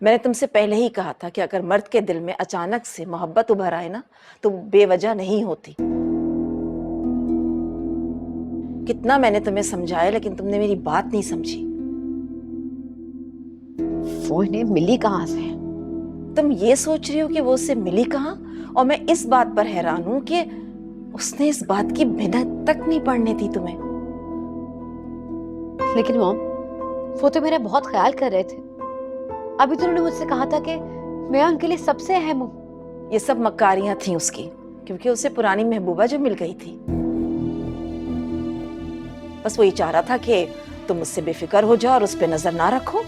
मैंने तुमसे पहले ही कहा था कि अगर मर्द के दिल में अचानक से मोहब्बत उभर आए ना तो वो बेवजह नहीं होती। कितना मैंने तुम्हें समझाया लेकिन तुमने मेरी बात नहीं समझी। वो इन्हें मिली कहाँ से? तुम ये सोच रही हो कि वो उससे मिली कहाँ, और मैं इस बात पर हैरान हूं कि उसने इस बात की मिन्नत तक नहीं पड़ने दी तुम्हें। लेकिन मॉम, वो तो मेरा बहुत ख्याल कर रहे थे। अभी तो उन्होंने मुझसे कहा था कि मैं उनके लिए सबसे अहम हूँ। ये सब मक्कारियां थी उसकी, क्योंकि उसे पुरानी महबूबा जो मिल गई थी। बस वो ये चाह रहा था कि तुम मुझसे बेफिक्र हो जाओ और उस पर नजर ना रखो।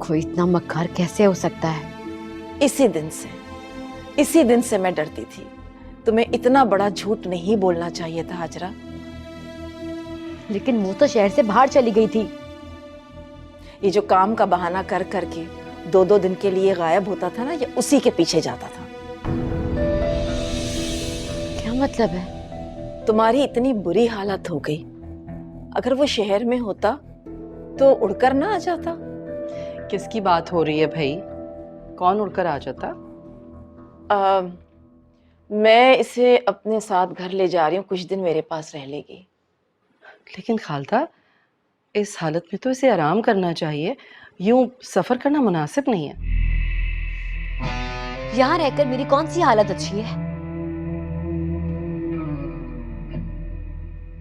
कोई इतना मक्कार कैसे हो सकता है? इसी दिन से मैं डरती थी। तुम्हें इतना बड़ा झूठ नहीं बोलना चाहिए था हाजरा। लेकिन वो तो शहर से बाहर चली गई थी। ये जो काम का बहाना कर करके 2-2 दिन के लिए गायब होता था ना, ये उसी के पीछे जाता था। क्या मतलब है? तुम्हारी इतनी बुरी हालत हो गई, अगर वो शहर में होता तो उड़कर ना आ जाता। किसकी बात हो रही है भाई? कौन उड़कर आ जाता? मैं इसे अपने साथ घर ले जा रही हूँ, कुछ दिन मेरे पास रह लेगी। लेकिन खालदा, इस हालत में तो इसे आराम करना चाहिए। यूं सफर करना मुनासिब नहीं है। यहाँ रहकर मेरी कौन सी हालत अच्छी है?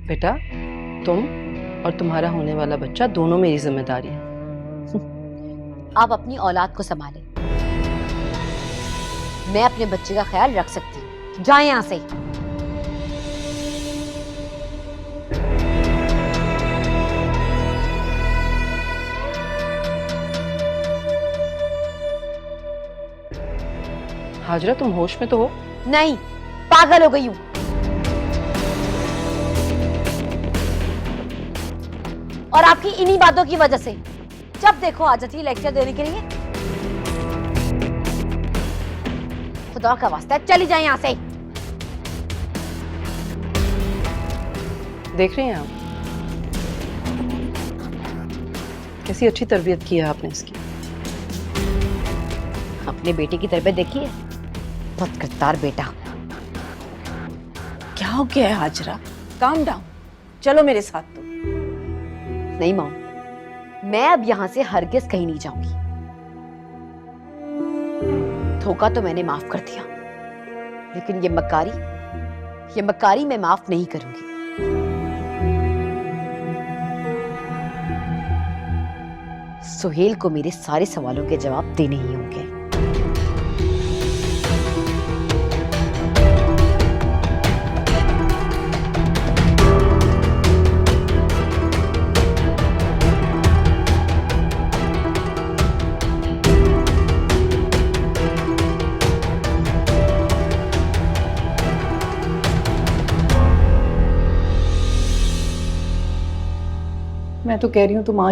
बेटा, तुम और तुम्हारा होने वाला बच्चा दोनों मेरी जिम्मेदारी है। आप अपनी औलाद को संभालें। मैं अपने बच्चे का ख्याल रख सकती हूँ। जाए यहाँ से। हाजरा, तुम होश में तो हो? नहीं, पागल हो गई हूँ। और आपकी इन्हीं बातों की वजह से जब देखो आ जाती है लेक्चर देने के लिए। खुदा का वास्ता है, चली जाए यहाँ से। देख रही हैं आप कैसी अच्छी तरबियत की है आपने इसकी। अपने बेटे की तरबियत देखिए, बदकिरदार बेटा। क्या हो गया है हाजरा? काम डाउन, चलो मेरे साथ। तो नहीं मॉम, मैं अब यहां से हरगिज कहीं नहीं जाऊंगी। धोखा तो मैंने माफ कर दिया, लेकिन ये मक्कारी मैं माफ नहीं करूंगी। सुहेल को मेरे सारे सवालों के जवाब देने ही होंगे। मैं तो कह रही हूँ तुम आज